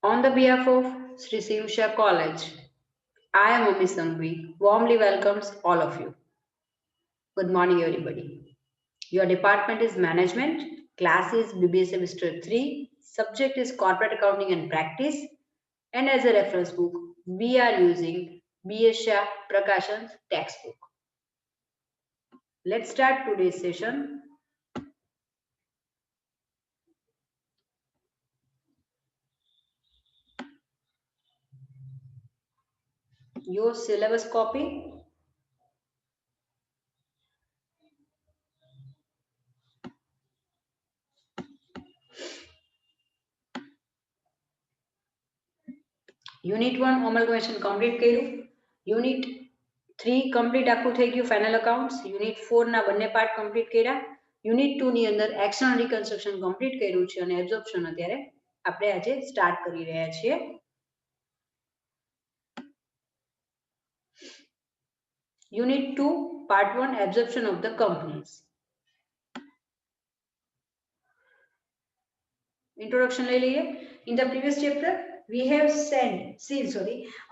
On the behalf of Sri Sivsha College, I am Ami Sangvi, warmly welcomes all of you. Good morning, everybody. Your department is Management, class is BBA Semester 3, subject is Corporate Accounting and Practice, and as a reference book, we are using B.S. Shah Prakashan's textbook. Let's start today's session. Your syllabus copy. Unit 1 amalgamation complete કર્યું. Unit 3 complete આખું થઈ ગયું final accounts. Unit 4 ના બંને part complete કર્યા. Unit 2 ની અંદર external reconstruction complete કર્યું છે અને absorption અત્યારે આપણે આજે સ્ટાર્ટ કરી રહ્યા છીએ. Unit 2 part 1 absorption of the companies. Introduction લઈ લઈએ. In the previous chapter we have seen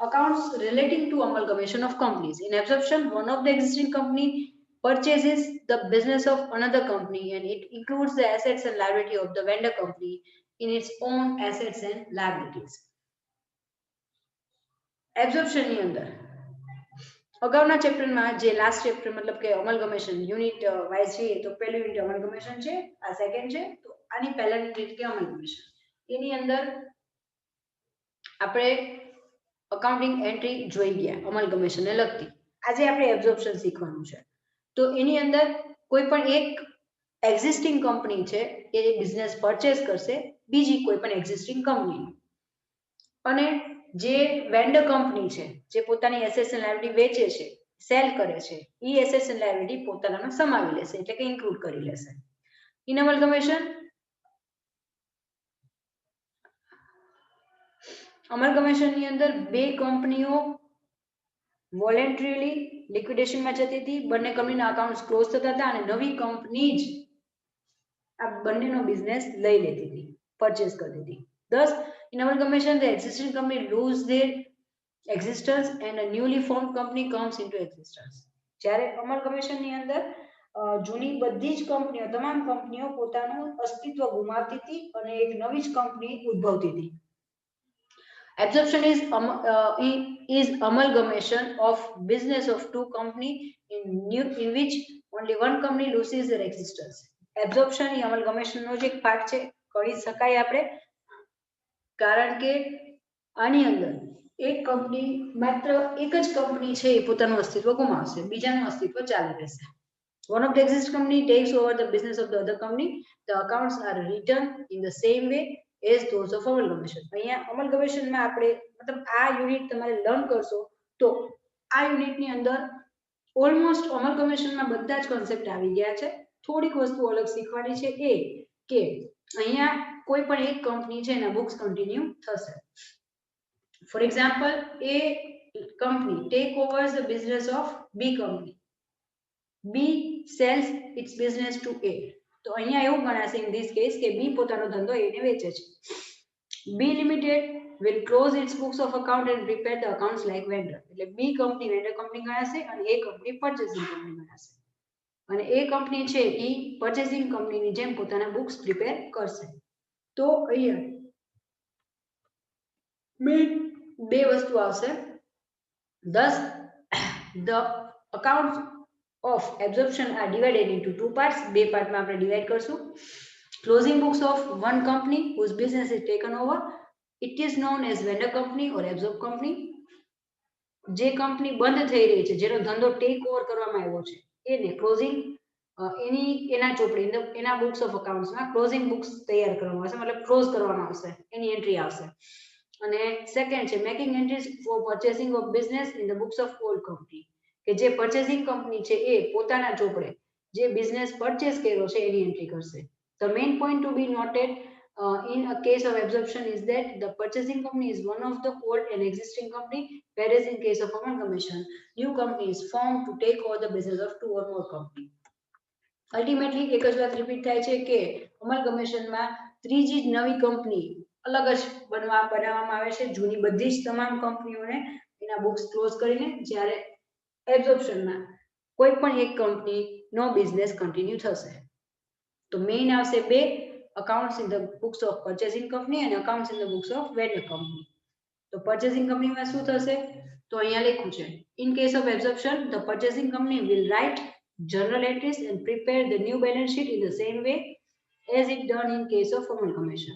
accounts relating to amalgamation of companies. In absorption, one of the existing company purchases the business of another company and it includes the assets and liability of the vendor company in its own assets and liabilities. Absorption ની અંદર અગાઉના ચેપ્ટરમાં જે last chapter मतलब કે અમલગમેશન unit wise છે તો પહેલું unit અમલગમેશન છે, આ સેકન્ડ છે તો આની પહેલા યુનિટ કે અમલગમેશન. એની અંદર આપણે અકાઉન્ટિંગ એન્ટ્રી જોઈ ગયા અમલગમેશન ને લગતી. આજે આપણે એબ્ઝોર્પ્શન શીખવાનું છે. તો એની અંદર કોઈ પણ એક એક્ઝિસ્ટિંગ કંપની છે એ બિઝનેસ પરચેસ કરશે બીજી કોઈ પણ એક્ઝિસ્ટિંગ કંપની અને જે વેન્ડર કંપની છે જે પોતાની એસેટ્સ એન્ડ લાયબિલિટી વેચે છે સેલ કરે છે એ એસેટ્સ એન્ડ લાયબિલિટી પોતાનામાં સમાવી લેશે એટલે કે ઇન્ક્લુડ કરી લેશે. ઇન અમલગમેશન અમલગમેશનની અંદર બે કંપનીઓ વોલેન્ટરીલી લિક્વિડેશનમાં જતી હતી, બંને કંપનીના અકાઉન્ટ્સ ક્લોઝ થતા હતા અને નવી કંપની જ આ બંનેનો બિઝનેસ લઈ લેતી હતી, પરચેસ કરતી હતી. Thus, in amalgamation, the existing company lose their existence and a newly formed company comes into existence. જ્યારે amalgamation ની અંદર જૂની બધી જ કંપનીઓ તમામ કંપનીઓ પોતાનું અસ્તિત્વ ગુમાવતી હતી અને એક નવી જ કંપની ઉદ્ભવતી હતી. Absorption is amalgamation of business of two companies in which only one company loses their existence. Absorption A amalgamation નો જ એક પાર્ટ છે, કરી શકાય આપણે કારણ કે આની અંદર એક કંપની માત્ર એક જ કંપની છે એ પોતાનું અસ્તિત્વ ગુમાવશે, બીજાનું અસ્તિત્વ ચાલુ રહેશે. One of the existing company takes over the business of the other company. The accounts are written in the same way as those of amalgamation. અહીંયા amalgamationમાં આપણે મતલબ આ યુનિટ તમારે લર્ન કરશો તો આ યુનિટની અંદર ઓલમોસ્ટ amalgamationમાં બધા જ કોન્સેપ્ટ આવી ગયા છે. થોડીક વસ્તુ અલગ શીખવાની છે એ કે અહીંયા કોઈ પણ એક કંપની છે એના બુક્સ કન્ટિન્યુ થશે. For example A company take overs the business of B company. B sells its business to A. તો અહીંયા એવું ગણાશે ઇન ધીસ કેસ કે બી પોતાનો ધંધો એને વેચે છે. બી limited will close its books of account and prepare the accounts like vendor. એટલે બી કંપની વેન્ડર કંપની ગણાશે અને એ કંપની પર્ચેસિંગ કંપની ગણાશે. અને એ કંપની છે એ પર્ચેસિંગ કંપનીની જેમ પોતાના બુક્સ પ્રિપેર કરશે. તો અહીંયા મેઇન બે વસ્તુ આવશે. Thus, the accounts of absorption are divided into two parts. બે પાર્ટમાં આપણે ડિવાઇડ કરશું. Closing books of one company whose business is taken over. It is known as vendor company or absorb company. જે company બંધ થઈ રહી છે જેનો ધંધો ટેક ઓવર કરવામાં આવ્યો છે એને ક્લોઝિંગ એના ચોપડી એના બુક્સ ઓફ અકાઉન્ટ્સમાં ક્લોઝિંગ બુક્સ તૈયાર કરવામાં આવશે, મતલબ ક્લોઝ કરવામાં આવશે, એની એન્ટ્રી આવશે. અને સેકન્ડ છે making entries for purchasing of business in the books of all company કે જે પર્ચેસિંગ કંપની છે એ પોતાના ચોપડે જે બિઝનેસ પરચેસ કર્યો છે એની એન્ટ્રી કરશે. The main point to be noted in a case of absorption is that the purchasing company is one of the old and existing company, whereas in case of amalgamation, new company is formed to take over the business of two or more company. Ultimately, એક જ વાત repeat થાય છે કે amalgamation માં ત્રીજી જ નવી કંપની અલગ જ બનાવવામાં આવે છે જૂની બધી જ તમામ કંપનીઓને એના બુક્સ ક્લોઝ કરીને જ્યારે એબ્ઝોર્પ્શનમાં કોઈ પણ એક કંપનીનો બિઝનેસ કન્ટિન્યુ થશે. તો મેઇન આવશે બે, accounts in the books of purchasing company and accounts in the books of vendor company. તો પરચેસિંગ કંપનીમાં શું થશે? તો અહીંયા લખ્યું છે, in case of absorption the purchasing company will write journal entries and prepare the new balance sheet in the same way as it done in case of amalgamation.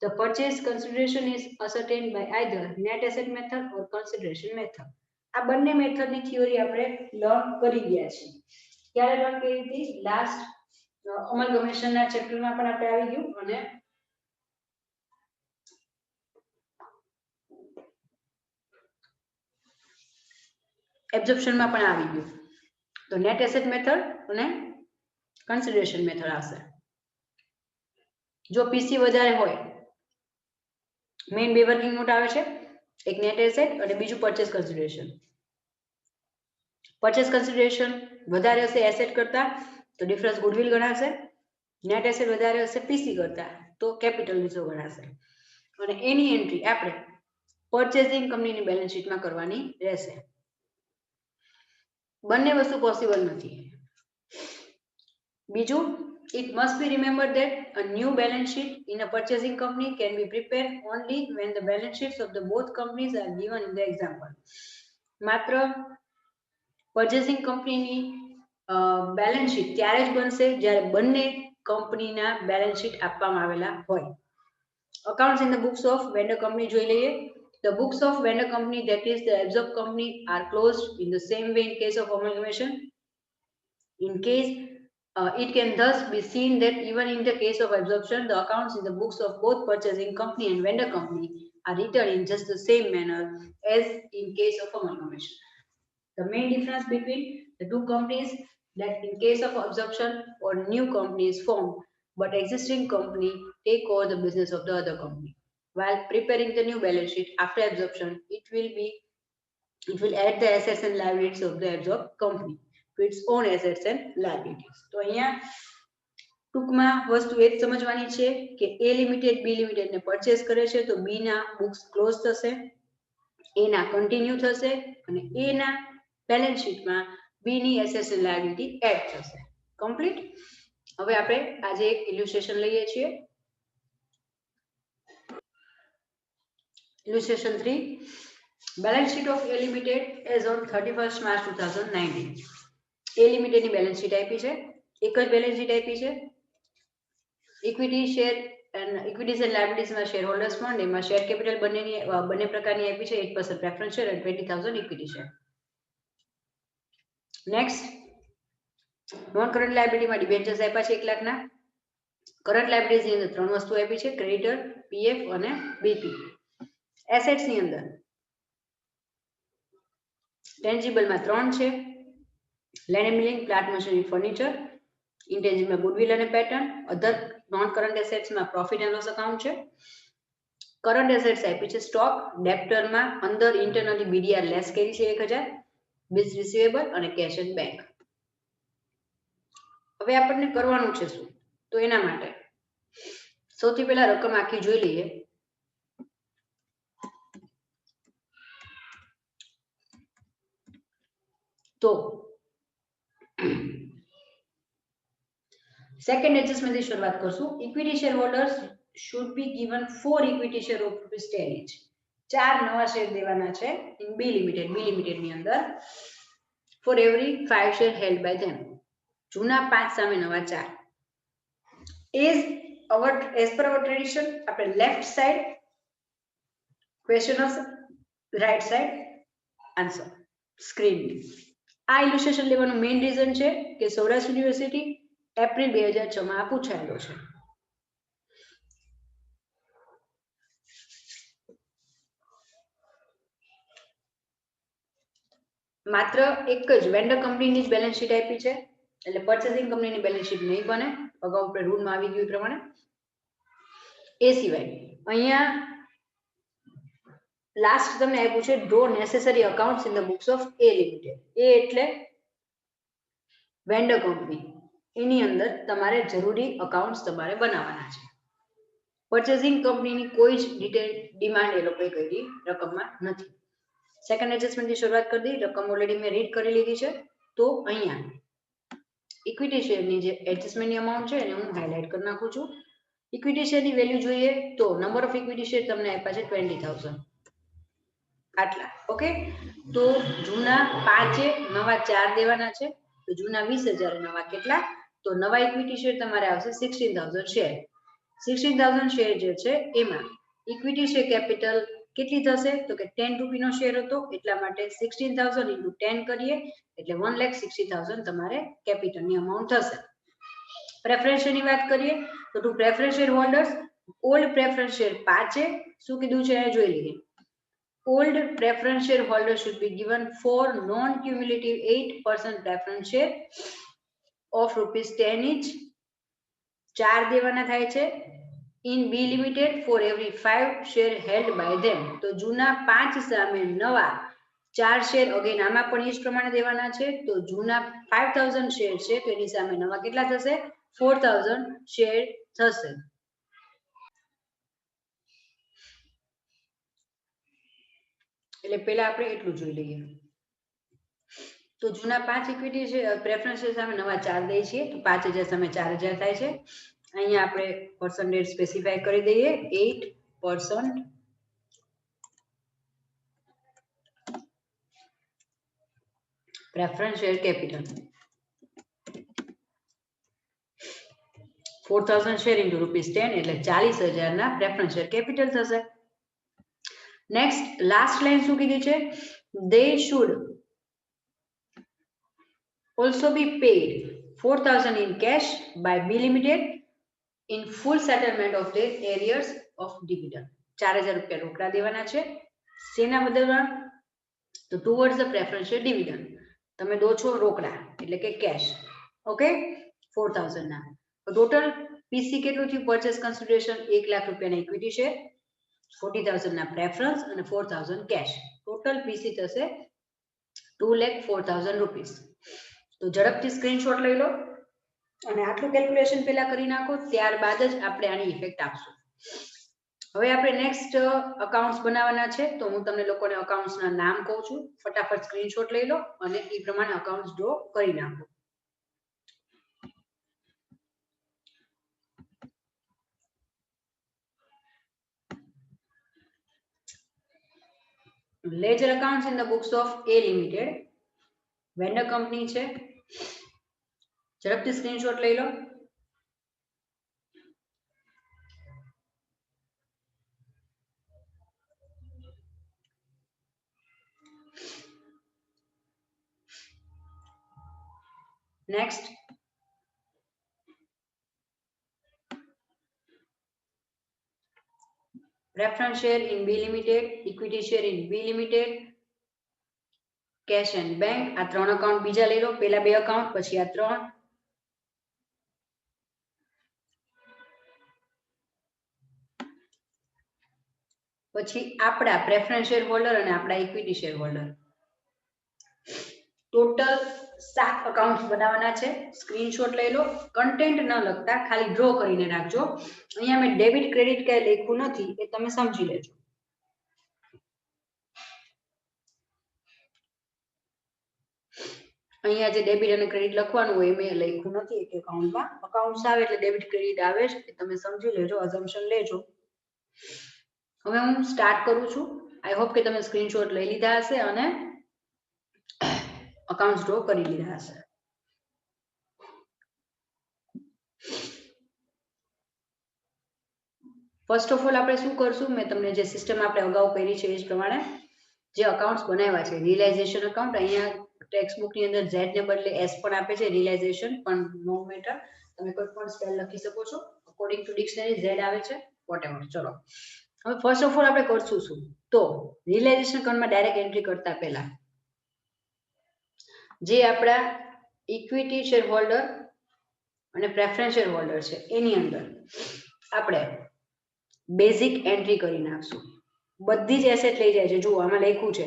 The purchase consideration is ascertained by either net asset method or consideration method. આ બંને મેથડની theory આપણે learn કરી ગયા છે. ક્યારે learn કરી હતી? Last અમલગમેશનના ચેપ્ટરમાં પણ આપણે આવી ગયું અને એબ્ઝોર્પ્શનમાં પણ આવી ગયું. તો નેટ એસેટ મેથડ અને કન્સિડરેશન મેથડ આવશે. જો પીસી વધારે હોય, મેઇન બે વર્કિંગ નોટ આવે છે, એક નેટ એસેટ અને બીજું પરચેસ કન્સિડરેશન. પરચેસ કન્સિડરેશન વધારે હશે એસેટ કરતા તો ડિફરન્સ ગુડવિલ ગણાશે, નેટ એસેટ વધારે હશે પીસી કરતા તો કેપિટલ રિઝર્વ ગણાશે. અને એની એન્ટ્રી આપણે પરચેસિંગ કંપનીની બેલેન્સ શીટમાં કરવાની રહેશે. બંને વસ્તુ પોસિબલ નથી. બીજું, it must be remembered that a new balance sheet in a purchasing company can be prepared only when the balance sheets of the both companies are given in the example. માત્ર purchasing કંપનીની balance sheet ત્યારે જ બનશે જ્યારે બંને કંપનીના balance sheet આપવામાં આવેલા હોય. Accounts in the books of vendor company જોઈ લઈએ. The books of vendor company, that is the absorbed company, are closed in the same way in case of amalgamation. In case it can thus be seen that even in the case of absorption, the accounts in the books of both purchasing company and vendor company are written in just the same manner as in case of amalgamation. The main difference between the two companies that in case of absorption or new company is formed, but existing company take over the business of the other company. While preparing the new balance sheet after absorption, it will add the assets and liabilities of the absorbed company to its own assets and liabilities. તો અહીંયા ટૂંકમાં વસ્તુ એ જ સમજવાની છે કે એ limited બી limited ને purchase કરે છે તો બી ના બુક્સ ક્લોઝ થશે, એ ના કન્ટિન્યુ થશે અને એ ના બેલેન્સ શીટમાં બી ની એસેટ્સ એન્ડ લાયબિલિટી એડ થશે. કમ્પ્લીટ. હવે આપણે આજે એક ઇલ્યુસ્ટ્રેશન લઈએ છીએ. Illustration 3. Balance sheet of A Limited as on 31st March 2019. A Limited ની બેલેન્સ શીટ આપી છે, એક જ બેલેન્સ શીટ આપી છે. Equity share and equities and લાયબિલિટીઝમાં શેર હોલ્ડર્સ ફંડ, એમાં શેર કેપિટલ બંને પ્રકારની આપી છે, 8% પ્રેફરન્સ શેર અને 20,000 equity share. Next, non current લાયબિલિટીમાં ડિબેન્ચર્સ આપ્યા છે 1 લાખના. કરન્ટ લાયબિલિટીઝની અંદર ત્રણ વસ્તુ આપી છે, ક્રેડિટર, પીએફ અને બીપી. એસેટ્સ ની અંદર ટેન્જિબલ માં 3 છે, land and building, plant machinery, furniture. Intangible goodwill અને પેટર્ન. અધર નોન કરન્ટ એસેટ્સ માં પ્રોફિટ એન્ડ લોસ એકાઉન્ટ છે. કરન્ટ એસેટ્સ આપી છે સ્ટોક, ડેપ્ટર માં અંદર ઇન્ટરનલી બીડીઆર લેસ કરી છે 1000, બિલ્સ રિસીવેબલ અને કેશ એન્ડ બેંક. હવે આપણને કરવાનું છે શું? તો એના માટે સૌથી પહેલા રકમ આખી જોઈ લઈએ. તો સેકન્ડ એડજસ્ટમેન્ટ થી શરૂઆત કરશું. Equity share holders should be given 4 equity share of ₹10 each. 4 નવા શેર દેવાના છે ઇન બી લિમિટેડ ની અંદર for every 5 share held by them. જૂના 5 સામે નવા 4. as per our tradition, આપણે લેફ્ટ સાઈડ ક્વેશ્ચન હશે, રાઈટ સાઈડ આન્સર સ્ક્રીન. આ ઇલ્યુસ્ટ્રેશન લેવાનું મેઇન રીઝન છે કે સૌરાષ્ટ્ર યુનિવર્સિટી એપ્રિલ 2006 માં પૂછાયેલો છે. માત્ર એક જ વેન્ડર કંપનીની જ બેલેન્સ શીટ આપી છે, એટલે પરચેસિંગ કંપનીની બેલેન્સ શીટ નહીં બને. અગાઉ આપણે રૂલમાં આવી ગયું એ પ્રમાણે. એ સિવાય અહીંયા લાસ્ટ તમને આપ્યું છે draw necessary accounts in the books of A limited. A એટલે વેન્ડર કંપની, એની અંદર તમારે જરૂરી અકાઉન્ટ્સ તમારે બનાવવાના છે. પરચેસિંગ કંપનીની કોઈ જ ડિમાન્ડ એ લોકોએ કરી રકમમાં નથી. સેકન્ડ એડજસ્ટમેન્ટથી શરૂઆત કરી દી. રકમ ઓલરેડી મેં રીડ કરી લીધી છે. તો અહીંયા ઇક્વિટી શેરની જે એડજસ્ટમેન્ટની અમાઉન્ટ છે એને હું હાઇલાઇટ કરી નાખું છું. ઇક્વિટી શેરની વેલ્યુ જોઈએ તો નંબર ઓફ ઇક્વિટી શેર તમને આપ્યા છે 20,000 આટલા. ઓકે, તો જૂના 5 છે, નવા 4 દેવાના છે. તો જૂના 20,000, નવા કેટલા? તો નવા ઇક્વિટી શેર તમારે આવશે 16,000 શેર. 16,000 શેર જે છે એમાં ઇક્વિટી શેર કેપિટલ કેટલી થશે? તો કે 10 રૂપીનો શેર હતો, એટલા માટે 16,000 × 10 કરીએ એટલે 1,60,000 તમારે કેપિટલની અમાઉન્ટ થશે. પ્રેફરન્સ શેરની વાત કરીએ તો to preference share holders, old preference share 5 છે. શું કીધું છે જોઈ લઈએ. Old preference shareholder should be given 4 non-cumulative 8% preference share of ₹10 each. 4 દેવાના થાય છે in B Limited for every 5 share held by them. તો જૂના 5 સામે નવા 4 શેર અગેન આમાં પણ એ જ પ્રમાણે દેવાના છે. તો જૂના 5,000 શેર છે તો એની સામે નવા કેટલા થશે? 4,000 શેર થશે. એટલે પહેલા આપણે એટલું જોઈ લઈએ. તો જૂના 5 ઇક્વિટી છે પ્રેફરન્સ શેર સામે નવા 4 દઈએ છીએ તો 5,000 સામે 4,000 થાય છે. અહીંયા આપણે પર્સન્ટેજ સ્પેસિફાઈ કરી દઈએ 8% પ્રેફરન્સ શેર કેપિટલ. 4,000 શેર × ₹10 એટલે 40,000 ના પ્રેફરન્સ શેર કેપિટલ થશે. નેક્સ્ટ લાસ્ટ લાઈન શું કીધી છે? they should also be paid 4,000 in cash by B Limited in full settlement of their arrears of dividend. 4,000 રૂપિયા રોકડા દેવાના છે. શેના બદલમાં? તો towards the preference share dividend. તમે દો છો રોકડા એટલે કે કેશ. ઓકે, 4,000 ના. ટોટલ પીસી કેટલું થયું? પરચેસ કન્સિડરેશન 1 લાખ રૂપિયાના ઇક્વિટી શેર, 40,000 ના પ્રેફરન્સ અને 4,000 કેશ. ટોટલ પીસી થશે 2,04,000 રૂપીસ. તો ઝડપથી સ્ક્રીનશોટ લઈ લો અને આટલું કેલ્ક્યુલેશન પહેલા કરી નાખો, ત્યારબાદ જ આપણે આની ઇફેક્ટ આપશું. હવે આપણે નેક્સ્ટ અકાઉન્ટ્સ બનાવવાના છે. તો હું તમને લોકોને અકાઉન્ટ્સના નામ કહું છું, ફટાફટ સ્ક્રીનશોટ લઈ લો અને એ પ્રમાણે અકાઉન્ટ્સ ડ્રો કરી નાખો. Ledger accounts in the books of A Limited. Vendor company છે. ઝડપથી સ્ક્રીનશોટ લઈ લો. Next preference share in B Limited, equity share in B Limited, cash and bank. આ ત્રણ અકાઉન્ટ બીજા લઈ લો. પહેલા બે અકાઉન્ટ પછી આ ત્રણ. પછી આપડા પ્રેફરન્સ શેર હોલ્ડર અને આપડા equity share holder. Total 7 accounts બનાવવાના છે. સ્ક્રીનશોટ લઈ લો. કન્ટેન્ટ ન લખતા ખાલી ડ્રો કરીને રાખજો. અહીંયા મેં ડેબિટ ક્રેડિટ કઈ લખ્યું નથી એ તમે સમજી લેજો. અહીંયા જે ડેબિટ અને ક્રેડિટ લખવાનું હોય મેં લખ્યું નથી એક એકાઉન્ટમાં. અકાઉન્ટ્સ આવે એટલે ડેબિટ ક્રેડિટ આવે જ, તમે સમજી લેજો, અઝમ્પશન લેજો. હવે હું સ્ટાર્ટ કરું છું. આઈ હોપ કે તમે સ્ક્રીનશોટ લઈ લીધા હશે અને અકાઉન્ટ્સ ડ્રો કરી લીધા હશે. ફર્સ્ટ ઓફ ઓલ આપણે શું કરશું? મેં તમને જે સિસ્ટમ આપણે અગાઉ કરી છે એ જ પ્રમાણે જે અકાઉન્ટ્સ બનાવ્યા છે, રિયલાઇઝેશન અકાઉન્ટ, અહીંયા ટેક્સ્ટ બુક ની અંદર Z ને બદલે S પણ આપે છે, રિયલાઇઝેશન પણ નો મેટર, તમે કોઈ પણ સ્પેલ લખી શકો છો. અકોર્ડિંગ ટુ ડિક્શનરી Z આવે છે, વોટેવર. ચલો હવે ફર્સ્ટ ઓફ ઓલ આપણે કરશું શું? તો રિયલાઇઝેશન અકાઉન્ટમાં ડાયરેક્ટ એન્ટ્રી કરતા પહેલા જે આપણા ઇક્વિટી શેર હોલ્ડર અને પ્રેફરન્સ શેર હોલ્ડર છે એની અંદર આપણે બેઝિક એન્ટ્રી કરી નાખશું. બધી જ એસેટ લઈ જાય છે. જુઓ આમાં લખ્યું છે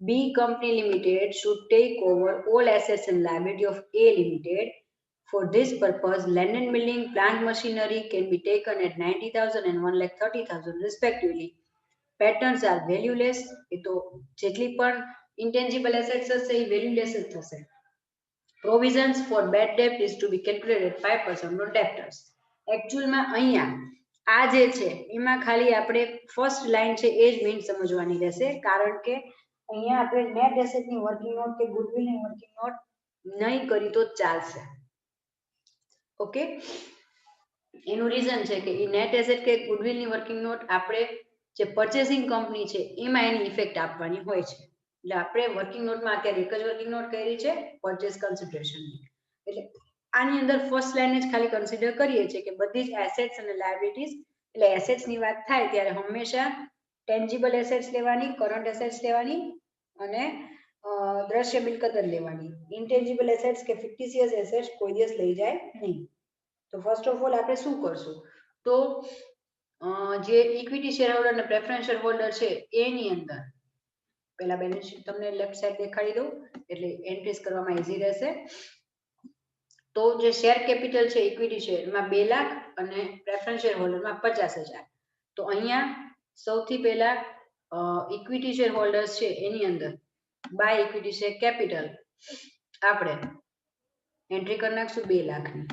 B Company Limited should take over all assets and liability of A Limited For this purpose, land and building, plant machinery can be taken at 90,000 and 1,30,000 respectively. Patterns are valueless. એ તો જેટલી પણ intangible assets હશે એ valueless જ થશે. Provisions for bad debt is to be calculated 5% on debtors. Actual માં અહીંયા આ જે છે એમાં ખાલી આપણે ફર્સ્ટ લાઈન છે એ જ મેઇન સમજવાની રહેશે કારણ કે અહીંયા આપણે નેટ એસેટ ની વર્કિંગ નોટ કે ગુડવિલ ની વર્કિંગ નોટ નહીં કરી તો ચાલશે. ઓકે, એનું રીઝન છે કે એ નેટ એસેટ કે ગુડવિલ ની વર્કિંગ નોટ આપણે જે પર્ચેસિંગ કંપની છે એમાં એની ઇફેક્ટ આપવાની હોય છે. એટલે આપણે વર્કિંગ નોટમાં અત્યારે એક જ વર્કિંગ નોટ કરી છે પરચેસ કન્સિડરેશનની. એટલે આની અંદર ફર્સ્ટ લાઈન જ ખાલી કન્સિડર કરીએ છીએ કે બધી જ એસેટ્સ અને લાયબિલિટીઝ. એટલે એસેટ્સ ની વાત થાય ત્યારે હંમેશા ટેન્જિબલ એસેટ્સ લેવાની, કરંટ એસેટ્સ લેવાની અને દ્રશ્ય મિલકત જ લેવાની. ઇન્ટેન્જિબલ એસેટ્સ કે ફિક્ટિશિયસ એસેટ્સ કોઈ દિવસ લઈ જાય નહીં. તો ફર્સ્ટ ઓફ ઓલ આપણે શું કરશું તો જે ઇક્વિટી શેર હોલ્ડર અને પ્રેફરન્સ શેર હોલ્ડર છે એની અંદર પહેલા બેલેન્સ શીટ તમને લેફ્ટ સાઈડ દેખાડી દઉં એટલે એન્ટ્રીઝ કરવામાં ઈઝી રહેશે. તો જે શેર કેપિટલ છે ઇક્વિટી શેરમાં 2 લાખ અને પ્રેફરન્સ શેર હોલ્ડરમાં 50,000. તો અહીંયા સૌથી પહેલા ઇક્વિટી શેર હોલ્ડર્સ છે એની અંદર બાય ઇક્વિટી શેર કેપિટલ આપણે એન્ટ્રી કરી નાખશું 2 લાખની.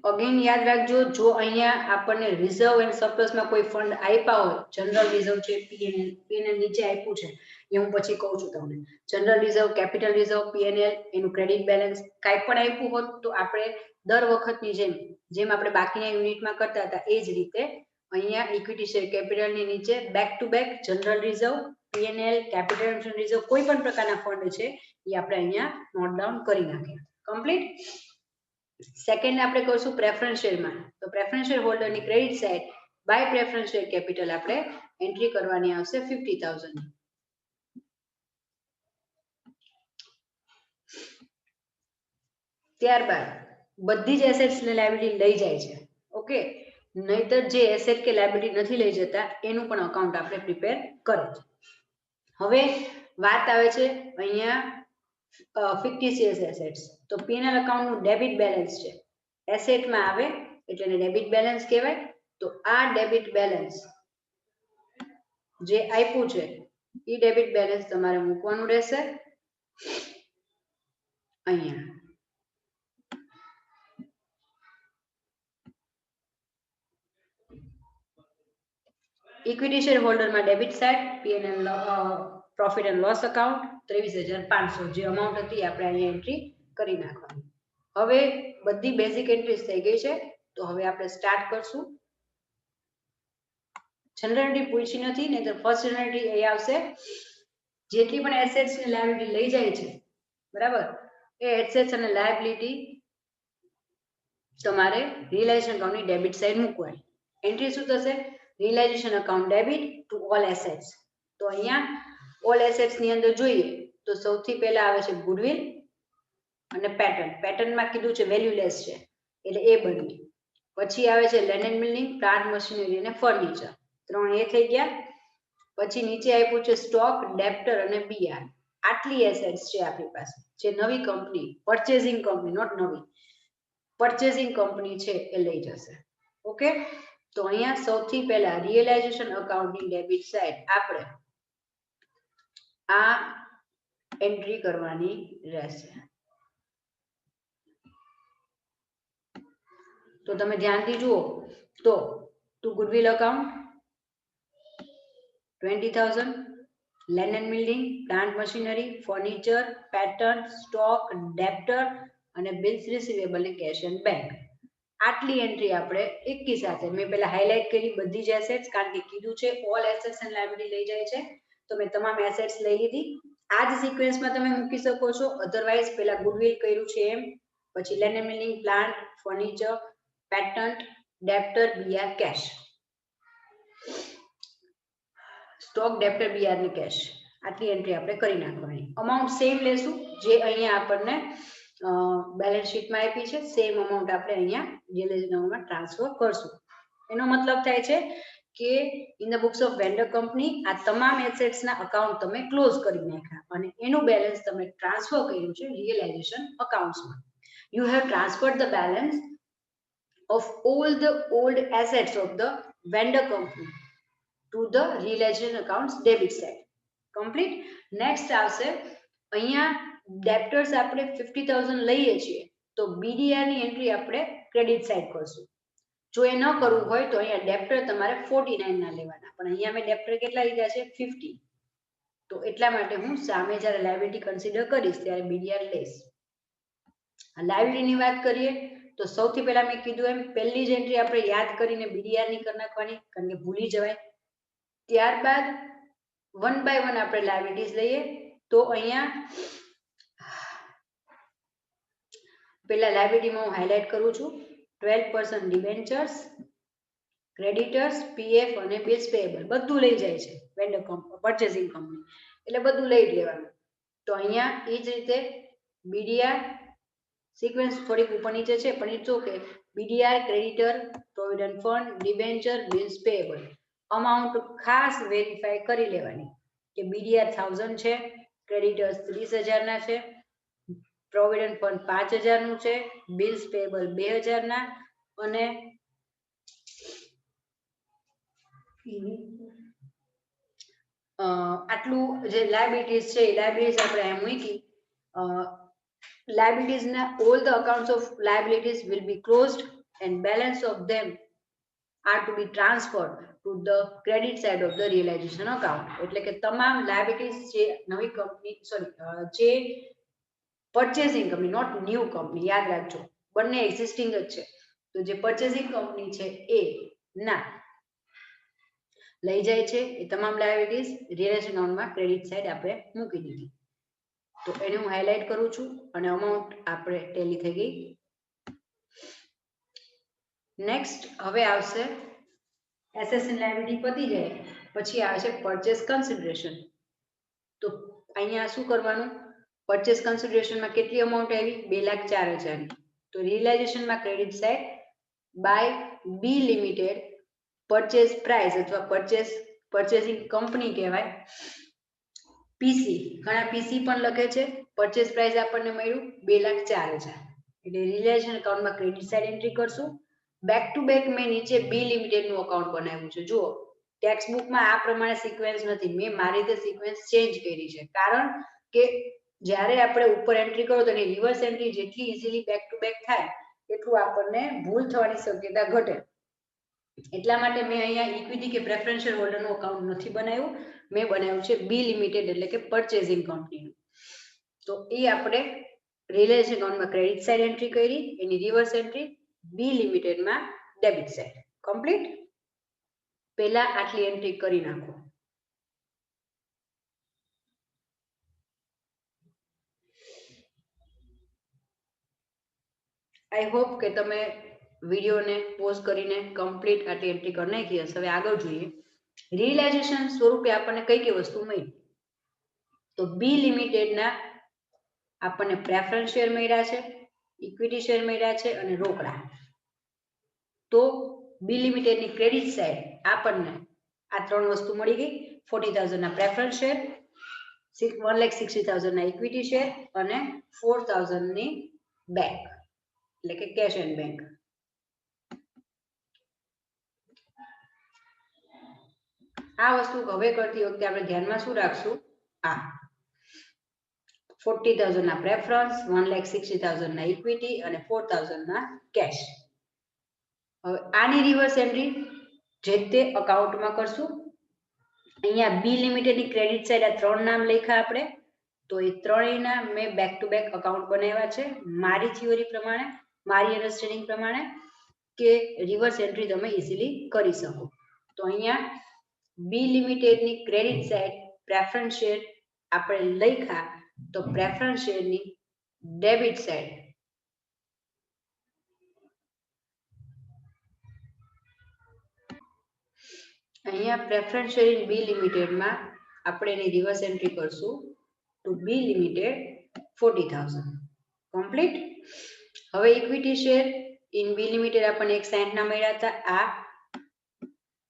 અગેન યાદ રાખજો જો અહીંયા આપણને રિઝર્વ એન્ડ સરપ્લસમાં કોઈ ફંડ આપ્યા હોય, જનરલ રિઝર્વ છે, પીએનએલ નીચે આપ્યું છે એ હું પછી કહું છું તમને. General reserve, capital reserve, P&L એનું ક્રેડિટ બેલેન્સ કાંઈ પણ આપ્યું હોત તો આપણે દર વખતની જેમ આપણે બાકીના યુનિટમાં કરતા હતા એ જ રીતે અહીંયા ઇક્વિટી શેર કેપિટલની નીચે back to back general reserve, P&L, capital reserve કોઈ પણ પ્રકારના ફંડ છે એ આપણે અહીંયા નોટ ડાઉન કરી નાખીએ. કમ્પ્લીટ. સેકન્ડ આપણે કરશું પ્રેફરન્સ શેરમાં. તો પ્રેફરન્સ શેર હોલ્ડરની credit side by preference share capital આપણે એન્ટ્રી કરવાની આવશે 50,000. ત્યારબાદ બધી જ એસેટ્સ ને લાયબિલિટી લઈ જાય છે. ઓકે, નહીતર જે એસેટ કે લાયબિલિટી નથી લઈ જતા એનું પણ અકાઉન્ટ આપણે પ્રિપેર કરે છે. હવે વાત આવે છે અહીંયા ફિક્ટિશિયસ એસેટ્સ. તો પીએનએલ અકાઉન્ટનું ડેબિટ બેલેન્સ છે એસેટમાં આવે એટલે એને ડેબિટ બેલેન્સ કહેવાય. તો આ ડેબિટ બેલેન્સ જે આપ્યું છે એ ડેબિટ બેલેન્સ તમારે મૂકવાનું રહેશે અહીંયા. ઇક્વિટી શેર હોલ્ડરમાં debit side PNL profit and loss account 23,500 જે અમાઉન્ટ હતી આપણે અહીંયા એન્ટ્રી કરી નાખવાની. હવે બધી બેઝિક એન્ટ્રીઝ થઈ ગઈ છે તો હવે આપણે સ્ટાર્ટ કરશું. જનરલ એન્ટ્રી પૂછી નથી નહીં તો ફર્સ્ટ જનરલ એન્ટ્રી એ આવશે જેટલી પણ એસેટ્સ ને લાયબિલિટી લઈ જાય છે બરાબર એ એસેટ્સ અને લાયબિલિટી તમારે રિયલાઇઝેશન અકાઉન્ટની ડેબિટ સાઇડ મૂકવાની. એન્ટ્રી શું થશે? Realisation account debit to all assets. તો અહીંયા ઓલ એસેટ્સ ની અંદર જોઈએ તો સૌથી પહેલા આવે છે ગુડવિલ અને પેટર્ન. પેટર્નમાં કીધું છે વેલ્યુલેસ છે એટલે એ બની. પછી આવે છે land and building, plant machinery અને ફર્નિચર. 3 એ થઈ ગયા. પછી નીચે આપ્યું છે સ્ટોક, ડેપ્ટર અને બીઆર. આટલી એસેટ્સ છે આપણી પાસે જે નવી કંપની પરચેસિંગ કંપની નોટ નવી પરચેસિંગ કંપની છે એ લઈ જશે. ઓકે, તો અહીંયા સૌથી પહેલા રિયલાઇઝેશન અકાઉન્ટની ડેબિટ સાઇડ આપણે આ એન્ટ્રી કરવાની રહેશે. તો તમે ધ્યાનથી જુઓ તો to goodwill account 20,000, land and building, plant machinery, furniture, pattern, stock, debtor અને બિલ્સ રિસીવેબલ અને કેશ એન્ડ બેંક. આટલી એન્ટ્રી આપણે એકી સાથે મેં પહેલા હાઇલાઇટ કરી બધી જ એસેટ્સ કારણ કે કીધું છે ઓલ એસેટ્સ એન્ડ લાયબિલિટી લઈ જાય છે તો મેં તમામ એસેટ્સ લઈ લીધી. આ જ સિક્વન્સમાં તમે મૂકી શકો છો. અધરવાઇઝ પહેલા ગુડવિલ કર્યું છે એમ, પછી land and building, plant, furniture, patent, debtor, BR, cash. Stock, debtor, BR ને કેશ આટલી એન્ટ્રી આપણે કરી નાખવાની. અમાઉન્ટ સેમ લેશું જે અહીંયા આપણને બેલેન્સ શીટમાં આપી છે સેમ અમાઉન્ટ આપણે અહીંયા રિયલાઇઝેશનમાં ટ્રાન્સફર કરશું. એનો મતલબ થાય છે કે in the books of vendor company આ તમામ એસેટ્સ ના અકાઉન્ટ તમે ક્લોઝ કરી નાખ્યા અને એનું બેલેન્સ તમે ટ્રાન્સફર કર્યું છે રિયલાઇઝેશન અકાઉન્ટ્સમાં. You have transferred the balance of all the old assets of the vendor company to the realization accounts debit side. Complete. Next આવશે અહીંયા debtors આપણે 50,000 લઈએ છીએ તો BDR ની એન્ટ્રી આપણે ક્રેડિટ સાઈડ કરશું. જો એ ન કરવું હોય તો અહીંયા ડેપ્ટર તમારે 49 ના લેવાના, પણ અહીંયા મેં ડેપ્ટર કેટલા લીધા છે 50. તો એટલા માટે હું સામે જ્યારે લાયબિલિટી કન્સિડર કરીશ ત્યારે BDR લઈશ. લાયબિલિટીની વાત કરીએ તો સૌથી પહેલા મેં કીધું એમ પહેલી જ એન્ટ્રી આપણે યાદ કરીને BDR ની કરી નાખવાની, કારણ કે ભૂલી જવાય. ત્યારબાદ વન બાય વન આપણે લાયબિલિટીઝ લઈએ તો અહીંયા પહેલા લાયબિલિટીમાં હું હાઇલાઇટ કરું છું 12% ડિબેન્ચર્સ, ક્રેડિટર્સ, PF અને બિલ્સ પેએબલ બધું લઈ જાય છે વેન્ડર કંપની પરચેસિંગ કંપની, એટલે બધું લઈ જ લેવાનું. તો અહીંયા એ જ રીતે BDR સિક્વન્સ થોડીક ઉપર નીચે છે પણ it's okay. BDR, creditor, provident fund, debenture, bills payable amount ખાસ વેરીફાઈ કરી લેવાની કે BDR 1000 છે, ક્રેડિટર્સ 30,000 ના છે, પ્રોવિડન્ટ ફંડ 5,000 નું છે, બિલ્સ પેએબલ 2,000 ના અને આટલું જે લાયબિલિટીઝ છે એ લાયબિલિટીઝ આપણે એમ મૂકી. Liabilities na all the accounts of liabilities will be closed and balance of them are to be transferred to the credit side of the realization account. એટલે કે તમામ liabilities જે નવી કંપની જે purchasing company not new company યાદ રાખજો બંને existing જ છે, તો જે purchasing company છે એ ના લઈ જાય છે એ તમામ liabilities realization account માં credit side આપણે મૂકી દીધી. તો એને હું હાઇલાઇટ કરું છું અને અમાઉન્ટ આપણે ટેલી થઈ ગઈ. નેક્સ્ટ હવે આવશે એસેટ્સ એન્ડ લાયબિલિટી પતી જાય પછી આવે છે પરચેસ કન્સિડરેશન. તો અહીંયા શું કરવાનું, પરચેસ કન્સિડરેશનમાં કેટલી અમાઉન્ટ આવી 2,04,000. તો રિયલાઇઝેશનમાં credit side by B limited purchase price અથવા પરચેસિંગ કંપની કહેવાય પીસી, ઘણા પીસી પણ લખે છે. પરચેસ પ્રાઇસ આપણને મળ્યું 2,04,000 એટલે રિયલાઇઝેશન એકાઉન્ટમાં ક્રેડિટ સાઇડ એન્ટ્રી કરશું. બેક ટુ બેક મેં નીચે બી લિમિટેડ નું એકાઉન્ટ બનાવ્યું છે. જુઓ ટેક્સ્ટ બુકમાં આ પ્રમાણે સિક્વન્સ નથી, મેં મારી રીતે સિક્વન્સ ચેન્જ કરી છે, કારણ કે જ્યારે આપણે ઉપર એન્ટ્રી કરો તો એની રિવર્સ એન્ટ્રી જેટલી ઇઝીલી બેક ટુ બેક થાય એટલું આપણને ભૂલ થવાની શક્યતા ઘટે. એટલા માટે મેં અહીંયા ઇક્વિટી કે પ્રેફરન્શિયલ હોલ્ડરનું એકાઉન્ટ નથી બનાવ્યું, મેં બનાવ્યું છે બી લિમિટેડ એટલે કે પરચેસિંગ કંપનીનું. તો એ આપણે રિયલાઇઝેશન એકાઉન્ટમાં ક્રેડિટ સાઇડ એન્ટ્રી કરી, એની રિવર્સ એન્ટ્રી બી લિમિટેડમાં ડેબિટ સાઇડ. કમ્પ્લીટ. પહેલા આટલી એન્ટ્રી કરી નાખો. આઈ હોપ કે તમે વિડીયોને પોઝ કરીને કમ્પ્લીટ આટલી એન્ટ્રી કરી નાખી હશે. હવે આગળ જોઈએ રિયલાઇઝેશન સ્વરૂપે આપણને કઈ કઈ વસ્તુ મળી. તો બી લિમિટેડના આપણને પ્રેફરન્સ શેર મળ્યા છે, ઇક્વિટી શેર મળ્યા છે અને રોકડા. તો બી લિમિટેડની ક્રેડિટ સાઇડ આપણને આ ત્રણ વસ્તુ મળી ગઈ. 40,000 ના પ્રેફરન્સ શેર, 1,60,000 ના ઇક્વિટી શેર અને 4,000 ની બેંક એટલે કે કેશ એન્ડ બેંક. આ વસ્તુ હવે કરતી વખતે આપણે ધ્યાનમાં શું રાખશું, આ 40,000 ના પ્રેફરન્સ, 1,60,000 ના ઇક્વિટી અને 4,000 ના કેશ. હવે આની રિવર્સ એન્ટ્રી જે તે અકાઉન્ટમાં કરશું. અહીંયા બી લિમિટેડની ક્રેડિટ સાઇડ આ ત્રણ નામ લખ્યા આપણે, તો એ ત્રણેયના મેં બેક ટુ બેક અકાઉન્ટ બનાવ્યા છે મારી થિયરી પ્રમાણે, મારી અન્ડરસ્ટેન્ડિંગ પ્રમાણે કે રિવર્સ એન્ટ્રી તમે ઇઝીલી કરી શકો. તો અહીંયા બી લિમિટેડની ક્રેડિટ સાઇડ પ્રેફરન્સ શેર આપણે લખ્યા, તો પ્રેફરન્સ શેરની ડેબિટ સાઇડ અહીંયા પ્રેફરન્સ શેર ઇન બી લિમિટેડમાં આપણે એની રિવર્સ એન્ટ્રી કરશું ટુ બી લિમિટેડ 40,000. કમ્પ્લીટ. હવે equity share in B limited આપણને 160 ના મળ્યા હતા આ,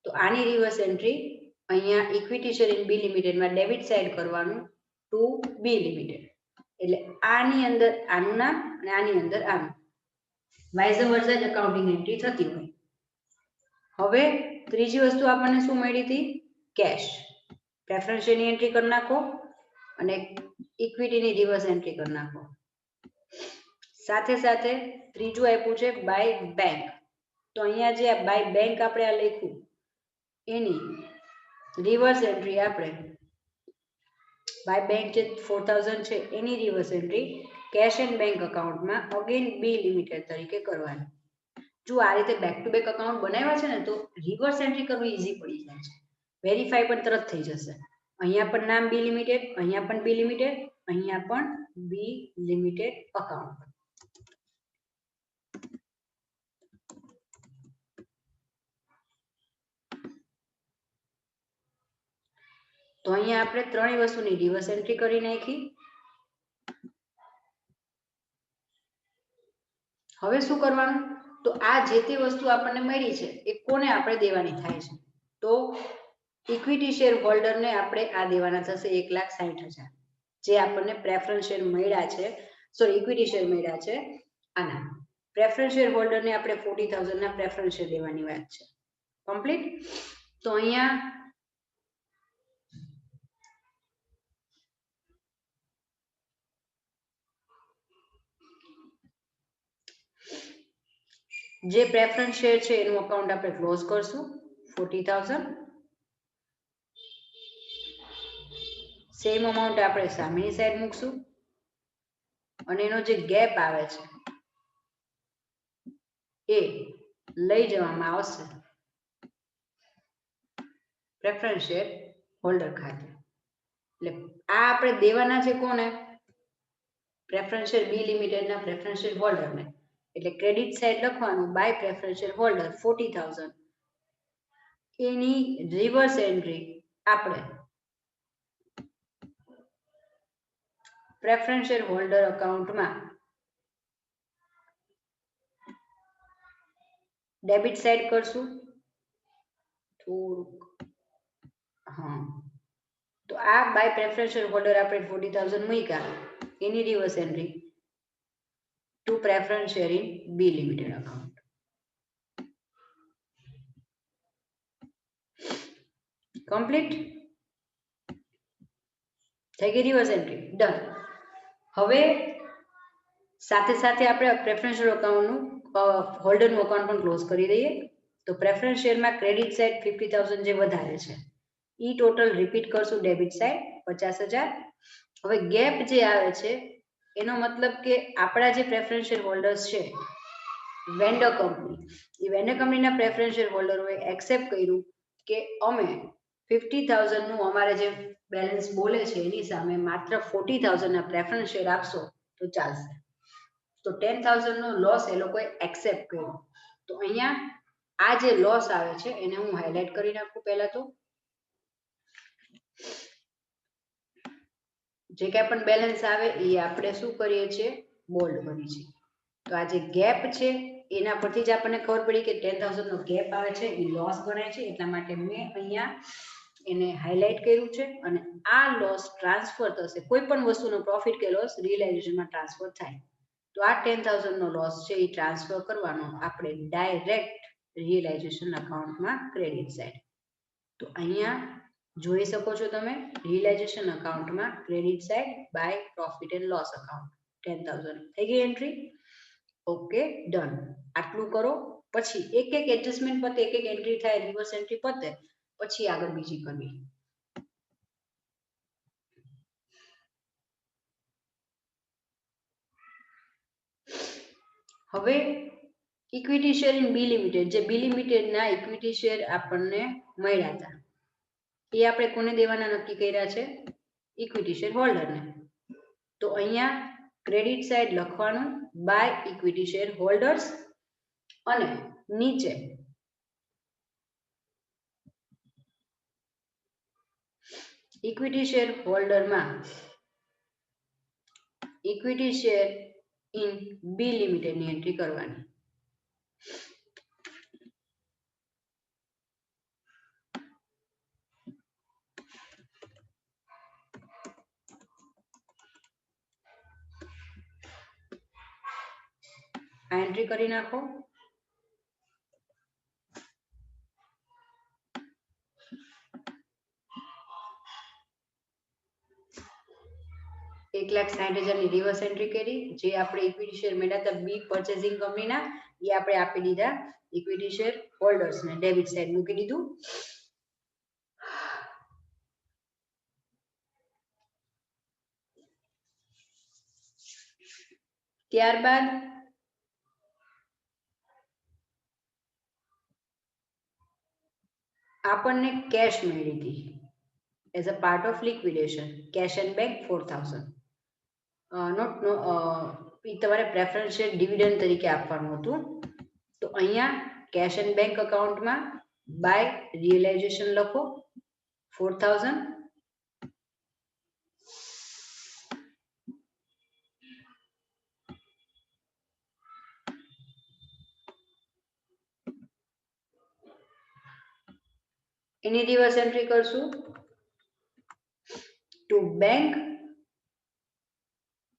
તો આની રિવર્સ એન્ટ્રી અહીંયા ઇક્વિટી શેર ઇન બી લિમિટેડમાં ડેબિટ સાઈડ કરવાનું ટુ બી લિમિટેડ. એટલે આની અંદર આનું નામ અને આની અંદર આનું વાઇઝ વર્સા જ અકાઉન્ટિંગ એન્ટ્રી થતી હોય. હવે ત્રીજી વસ્તુ આપણને શું મળી હતી? કેશ. પ્રેફરન્સ શેરની એન્ટ્રી કરી નાખો અને ઇક્વિટીની રિવર્સ એન્ટ્રી કરી નાખો. સાથે સાથે ત્રીજું આપ્યું છે બાય બેંક. તો અહીંયા જે આ બાય બેંક આપણે આ લખ્યું એની રિવર્સ એન્ટ્રી આપણે બાય બેંક જે 4000 છે એની reverse entry cash and bank અકાઉન્ટમાં અગેન બી લિમિટેડ તરીકે કરવાની. જો આ રીતે બેક ટુ બેક અકાઉન્ટ બનાવ્યા છે ને તો રિવર્સ એન્ટ્રી કરવી ઈઝી પડી જાય છે. વેરીફાઈ પણ તરત થઈ જશે. અહીંયા પણ નામ બી લિમિટેડ, અહીંયા પણ બી લિમિટેડ, અહીંયા પણ બી લિમિટેડ અકાઉન્ટ. તો અહીંયા આપણે ત્રણેય વસ્તુની રિવર્સ એન્ટ્રી કરી નાખી. હવે શું કરવાનું? તો આ જે તે વસ્તુ આપણને મળી છે એ કોને આપણે દેવાની થાય છે? તો ઇક્વિટી શેર હોલ્ડરને આપણે આ દેવાના થશે 1,60,000 જે આપણને પ્રેફરન્સ શેર મળ્યા છે, સોરી ઇક્વિટી શેર મળ્યા છે આના. પ્રેફરન્સ શેર હોલ્ડરને આપણે 40,000 ના પ્રેફરન્સ શેર દેવાની વાત છે. કમ્પ્લીટ. તો અહીંયા જે પ્રેફરન્સ શેર છે એનું અકાઉન્ટ આપણે ક્લોઝ કરશું 40,000. સેમ અમાઉન્ટ આપણે સામેની સાઈડ મૂકશું અને એનો જે ગેપ આવે છે એ લઈ જવામાં આવશે પ્રેફરન્સ શેર હોલ્ડર ખાતે. એટલે આ આપણે દેવાના છે કોને? પ્રેફરન્સ શેર બી લિમિટેડના પ્રેફરન્સ શેર હોલ્ડરને. એટલે ક્રેડિટ સાઈડ લખવાનું બાય પ્રેફરન્સ શેર હોલ્ડર 40,000. એની રિવર્સ એન્ટ્રી આપણે પ્રેફરન્સ શેર હોલ્ડર અકાઉન્ટમાં ડેબિટ સાઈડ કરશું થોડુંક. હા, તો આ બાય પ્રેફરન્સ શેર હોલ્ડર આપણે 40,000 મૂક્યા એની reverse entry to preference share in B limited account. Complete થઈ ગઈ રિવર્સ એન્ટ્રી. ડન. હવે સાથે સાથે આપણે પ્રેફરન્સ શેર અકાઉન્ટનું હોલ્ડરનું અકાઉન્ટ પણ ક્લોઝ કરી દઈએ. તો પ્રેફરન્સ શેરમાં ક્રેડિટ સાઈડ 50,000 જે વધારે છે ઈ ટોટલ રિપીટ કરશું ડેબિટ સાઈડ 50,000. હવે ગેપ જે આવે છે એનો મતલબ કે આપણા જે પ્રેફરન્સ શેર હોલ્ડર્સ છે વેન્ડર કંપની, એ વેન્ડર કંપનીના પ્રેફરન્સ શેર હોલ્ડરોએ એક્સેપ્ટ કર્યું કે અમે 50,000 નું અમારે જે બેલેન્સ બોલે છે એની સામે માત્ર 40,000 ના પ્રેફરન્સ શેર આપશો તો ચાલશે. તો 10,000 નો લોસ એ લોકોએ એક્સેપ્ટ કર્યો. તો અહીંયા આ જે લોસ આવે છે એને હું હાઇલાઇટ કરી નાખું. પહેલા તો જે કાંઈ પણ બેલેન્સ આવે એ આપણે શું કરીએ છીએ? બોલ્ડ કરીએ છીએ. તો આ જે ગેપ છે એના પરથી જ આપણને ખબર પડી કે 10,000 નો ગેપ આવે છે એ લોસ ગણાય છે. એટલા માટે મેં અહીંયા એને હાઇલાઇટ કર્યું છે. અને આ લોસ ટ્રાન્સફર થશે, કોઈ પણ વસ્તુનો પ્રોફિટ કે લોસ રિયલાઇઝેશનમાં ટ્રાન્સફર થાય. તો આ 10,000 નો લોસ છે એ ટ્રાન્સફર કરવાનો આપણે ડાયરેક્ટ રિયલાઇઝેશન અકાઉન્ટમાં ક્રેડિટ સાઈડ. તો અહીંયા જોઈ શકો છો તમે રિયલાઇઝેશન અકાઉન્ટમાં credit side by profit and loss account 10,000 થઈ ગઈ એન્ટ્રી. Okay, done. આટલું કરો. પછી એક એક એડજસ્ટમેન્ટ પતે, એક એક એન્ટ્રી થાય, રિવર્સ એન્ટ્રી પતે પછી આગળ બીજી કરવી. હવે equity share in B limited, જે બી લિમિટેડના ઇક્વિટી શેર આપણને મળ્યા હતા એ આપણે કોને દેવાના નક્કી કર્યા છે? ઇક્વિટી શેર હોલ્ડરને. તો અહીંયા ક્રેડિટ સાઈડ લખવાનું બાય ઇક્વિટી શેર હોલ્ડર્સ અને નીચે ઇક્વિટી શેર હોલ્ડરમાં ઇક્વિટી શેર ઇન બી લિમિટેડની એન્ટ્રી કરવાની. આ એન્ટ્રી કરી નાખો. ₹1,60,000 ની રિવર્સ એન્ટ્રી કરી. જે આપણે ઇક્વિટી શેર મળ્યા હતા બી પરચેસિંગ કંપનીના એ આપણે આપી દીધા ઇક્વિટી શેર હોલ્ડર્સને, ડેબિટ સાઈડ મૂકી દીધું. ત્યારબાદ આપણને કેશ મળી હતી as a part of liquidation. Cash and bank 4,000. તમારે પ્રેફરન્શિયલ ડિવિડન્ડ તરીકે આપવાનું હતું. તો અહીંયા કેશ એન્ડ બેંક અકાઉન્ટમાં બાય રિયલાઇઝેશન લખો 4,000. એની રિવર્સ એન્ટ્રી કરશું ટુ બેંક.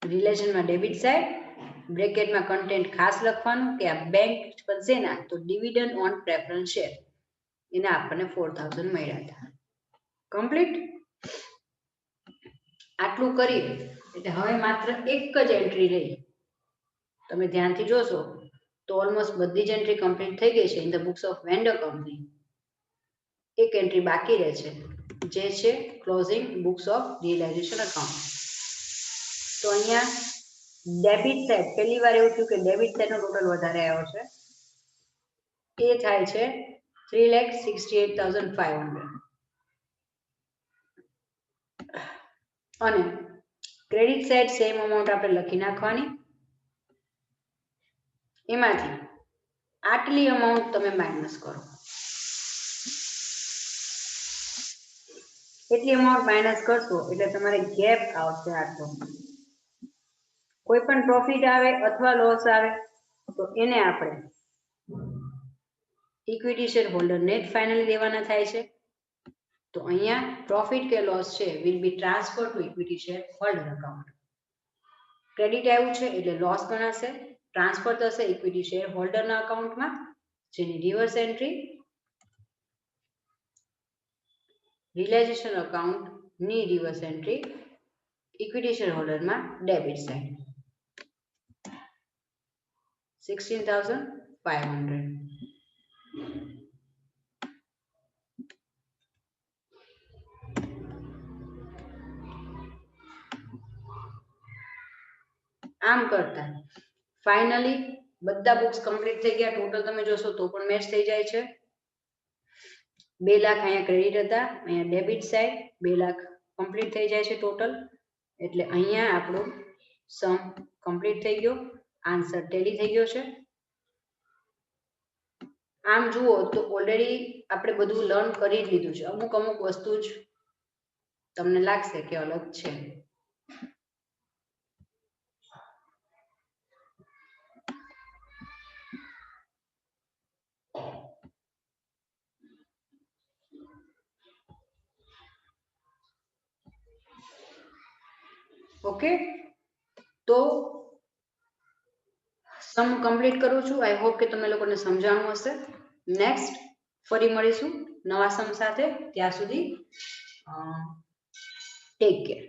રિલેશનમાં ડેબિટ સાઈડ, બ્રેકેટમાં કન્ટેન્ટ ખાસ લખવાનું કે આ બેંક પણ શેના, તો ડિવિડન્ડ ઓન પ્રેફરન્સ શેર, એના આપણને 4,000 મળ્યા હતા. કમ્પ્લીટ. આટલું કરી એટલે હવે માત્ર એક જ એન્ટ્રી રહી. તમે ધ્યાનથી જોશો તો ઓલમોસ્ટ બધી જ એન્ટ્રી કમ્પ્લીટ થઈ ગઈ છે in the books of vendor company. એક એન્ટ્રી બાકી રહે છે જે છે closing books of realisation account. તો અહીંયા ડેબિટ સાઈડ પહેલી વાર એવું થયું કે ડેબિટ સાઈડનો ટોટલ વધારે આવ્યો છે. એ થાય છે 3,68,500. અને ક્રેડિટ સાઈડ સેમ અમાઉન્ટ આપણે લખી નાખવાની. એમાંથી આટલી અમાઉન્ટ તમે માઇનસ કરો. એટલી અમાઉન્ટ માઇનસ કરશો એટલે તમારે ગેપ આવશે આટલો. કોઈ પણ પ્રોફિટ આવે અથવા લોસ આવે તો એને આપણે ઇક્વિટી શેર હોલ્ડર ને જ ફાઇનલી દેવાના થાય છે. તો અહીંયા પ્રોફિટ કે લોસ છે will be transfer two equity share holder account. Credit આવ્યું છે એટલે લોસ ગણાશે, ટ્રાન્સફર થશે ઇક્વિટી શેર હોલ્ડરના અકાઉન્ટમાં, જેની રિવર્સ એન્ટ્રી રિયલાઇઝેશન અકાઉન્ટ ની રિવર્સ એન્ટ્રી ઇક્વિટી શેર હોલ્ડરમાં ડેબિટ સાઈડ 16,500. આમ કરતા ફાઇનલી બધા બુક્સ કમ્પ્લીટ થઈ ગયા. ટોટલ તમે જોશો તો પણ મેચ થઈ જાય છે. 2 લાખ અહીંયા ક્રેડિટ હતા, અહીંયા ડેબિટ સાઈડ 2 લાખ કમ્પ્લીટ થઈ જાય છે ટોટલ. એટલે અહીંયા આપણું સમ કમ્પ્લીટ થઈ ગયો, આન્સર ટેલી થઈ ગયો છે. આમ જુઓ તો ઓલરેડી આપણે બધું લર્ન કરી જ લીધું છે. અમુક વસ્તુ જ તમને લાગશે કે અલગ છે. ઓકે, તો સમ કમ્પ્લીટ કરું છું. આઈ હોપ કે તમને લોકોને સમજાણું હશે. નેક્સ્ટ ફરી મળીશું નવા સમ સાથે. ત્યાં સુધી ટેક કેર.